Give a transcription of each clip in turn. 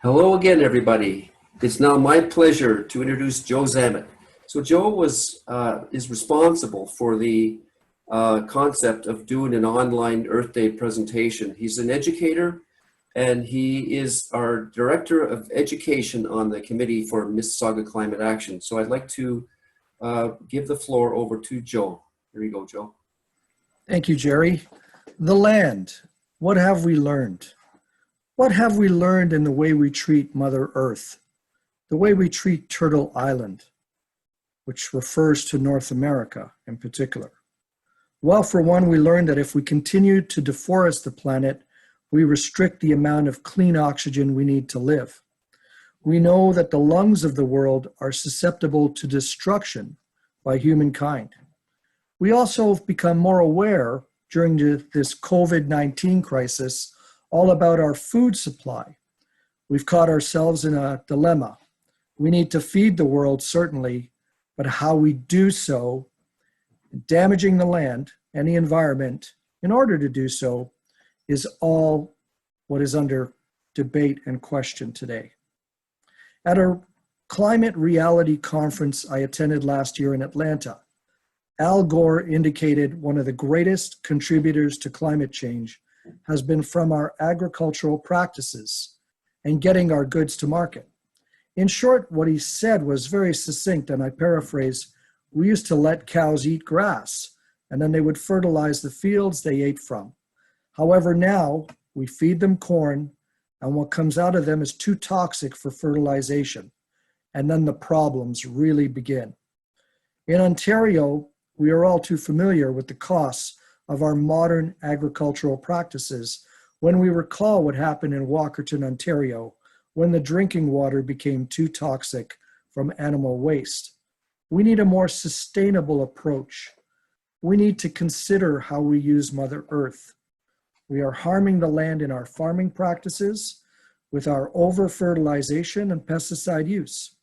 Hello again, everybody. It's now my pleasure to introduce Joe Zammit. So Joe is responsible for the concept of doing an online Earth Day presentation. He's an educator, and he is our Director of Education on the Committee for Mississauga Climate Action. So I'd like to give the floor over to Joe. Here you go, Joe. Thank you, Jerry. The land. What have we learned? What have we learned in the way we treat Mother Earth, the way we treat Turtle Island, which refers to North America in particular? Well, for one, we learned that if we continue to deforest the planet, we restrict the amount of clean oxygen we need to live. We know that the lungs of the world are susceptible to destruction by humankind. We also have become more aware during this COVID-19 crisis all about our food supply. We've caught ourselves in a dilemma. We need to feed the world, certainly, but how we do so, damaging the land and the environment in order to do so, is all what is under debate and question today. At a climate reality conference I attended last year in Atlanta, Al Gore indicated one of the greatest contributors to climate change has been from our agricultural practices and getting our goods to market. In short, what he said was very succinct, and I paraphrase: we used to let cows eat grass, and then they would fertilize the fields they ate from. However, now we feed them corn, and what comes out of them is too toxic for fertilization, and then the problems really begin. In Ontario, we are all too familiar with the costs of our modern agricultural practices when we recall what happened in Walkerton, Ontario, when the drinking water became too toxic from animal waste. We need a more sustainable approach. We need to consider how we use Mother Earth. We are harming the land in our farming practices with our over-fertilization and pesticide use.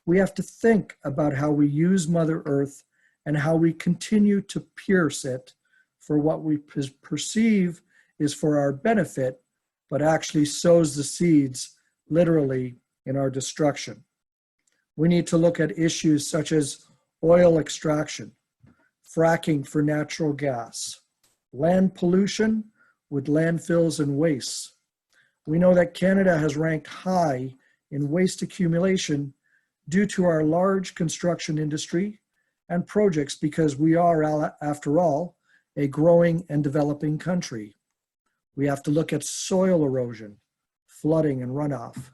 We have to think about how we use Mother Earth and how we continue to pierce it for what we perceive is for our benefit, but actually sows the seeds literally in our destruction. We need to look at issues such as oil extraction, fracking for natural gas, land pollution with landfills and wastes. We know that Canada has ranked high in waste accumulation due to our large construction industry and projects because we are, after all, a growing and developing country. We have to look at soil erosion, flooding and runoff,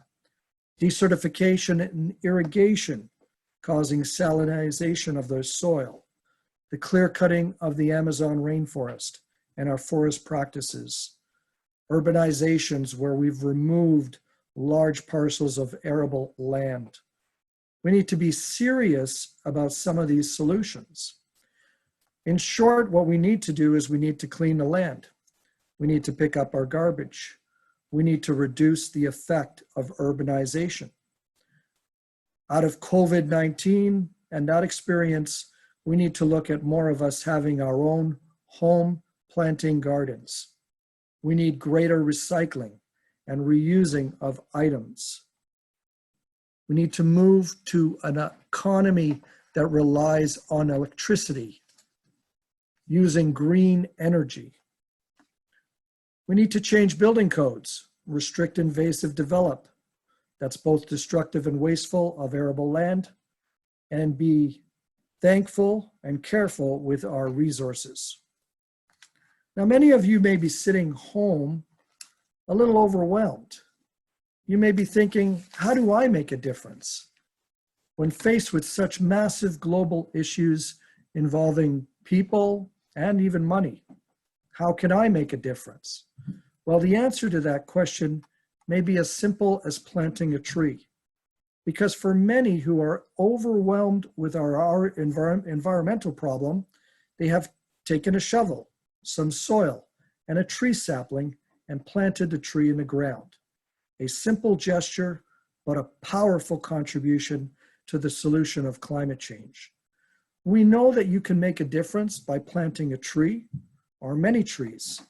desertification and irrigation causing salinization of the soil, the clear cutting of the Amazon rainforest and our forest practices, urbanizations where we've removed large parcels of arable land. We need to be serious about some of these solutions. In short, what we need to do is we need to clean the land. We need to pick up our garbage. We need to reduce the effect of urbanization. Out of COVID-19 and that experience, we need to look at more of us having our own home planting gardens. We need greater recycling and reusing of items. We need to move to an economy that relies on electricity, using green energy. We need to change building codes, restrict invasive develop, that's both destructive and wasteful of arable land, and be thankful and careful with our resources. Now, many of you may be sitting home a little overwhelmed. You may be thinking, how do I make a difference? When faced with such massive global issues involving people and even money, how can I make a difference? Well, the answer to that question may be as simple as planting a tree. Because for many who are overwhelmed with our environmental problem, they have taken a shovel, some soil, and a tree sapling and planted the tree in the ground. A simple gesture, but a powerful contribution to the solution of climate change. We know that you can make a difference by planting a tree or many trees,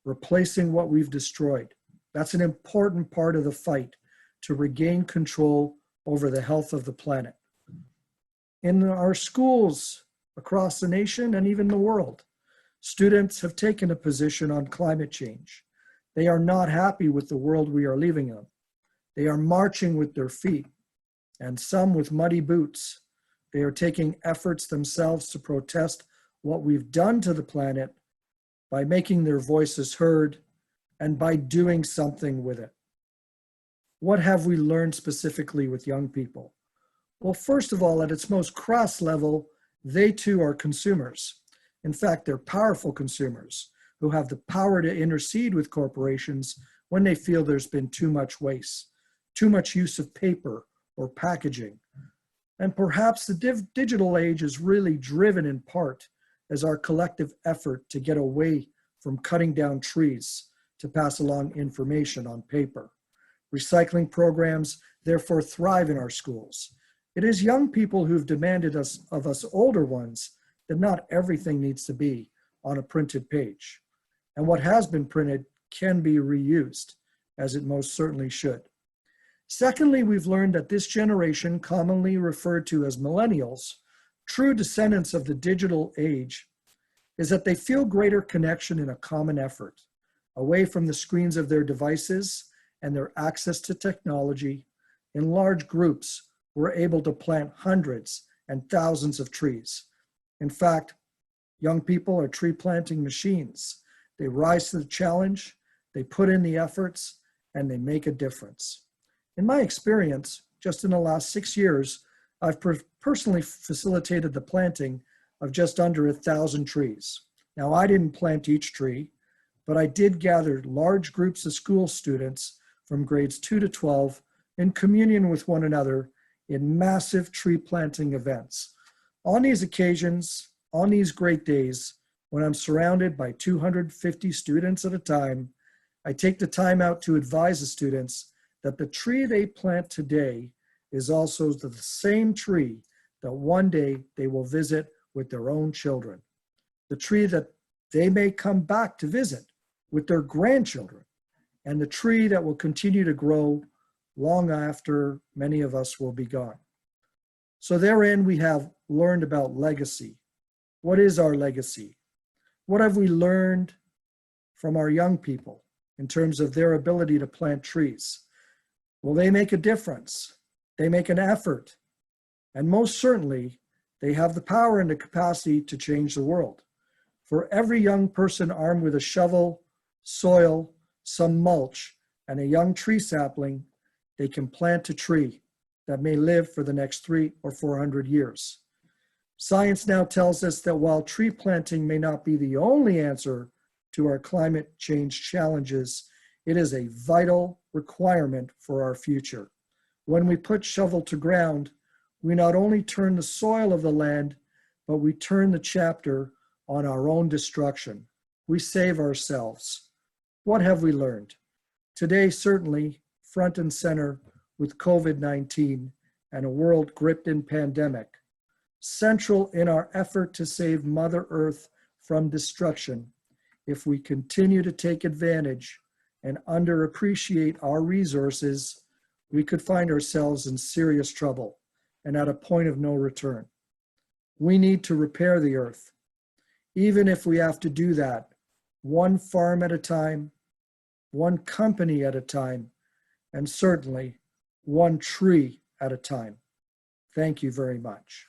replacing what we've destroyed. That's an important part of the fight to regain control over the health of the planet. In our schools across the nation and even the world, students have taken a position on climate change. They are not happy with the world we are living in. They are marching with their feet, and some with muddy boots. They are taking efforts themselves to protest what we've done to the planet by making their voices heard and by doing something with it. What have we learned specifically with young people? Well, first of all, at its most crass level, they too are consumers. In fact, they're powerful consumers who have the power to intercede with corporations when they feel there's been too much waste, too much use of paper or packaging. And perhaps the digital age is really driven in part as our collective effort to get away from cutting down trees to pass along information on paper. Recycling programs therefore thrive in our schools. It is young people who've demanded of us older ones that not everything needs to be on a printed page. And what has been printed can be reused, as it most certainly should. Secondly, we've learned that this generation, commonly referred to as millennials, true descendants of the digital age, is that they feel greater connection in a common effort, away from the screens of their devices and their access to technology. In large groups, we're able to plant hundreds and thousands of trees. In fact, young people are tree planting machines. They rise to the challenge, they put in the efforts, and they make a difference. In my experience, just in the last 6 years, I've personally facilitated the planting of just under 1,000 trees. Now, I didn't plant each tree, but I did gather large groups of school students from grades 2 to 12 in communion with one another in massive tree planting events. On these occasions, on these great days, when I'm surrounded by 250 students at a time, I take the time out to advise the students that the tree they plant today is also the same tree that one day they will visit with their own children. The tree that they may come back to visit with their grandchildren, and the tree that will continue to grow long after many of us will be gone. So therein we have learned about legacy. What is our legacy? What have we learned from our young people in terms of their ability to plant trees? Well, they make a difference. They make an effort. And most certainly, they have the power and the capacity to change the world. For every young person armed with a shovel, soil, some mulch, and a young tree sapling, they can plant a tree that may live for the next 300 or 400 years. Science now tells us that while tree planting may not be the only answer to our climate change challenges, it is a vital requirement for our future. When we put shovel to ground, we not only turn the soil of the land, but we turn the chapter on our own destruction. We save ourselves. What have we learned? Today, certainly, front and center with COVID-19 and a world gripped in pandemic, central in our effort to save Mother Earth from destruction, if we continue to take advantage and underappreciate our resources, we could find ourselves in serious trouble and at a point of no return. We need to repair the earth, even if we have to do that one farm at a time, one company at a time, and certainly one tree at a time. Thank you very much.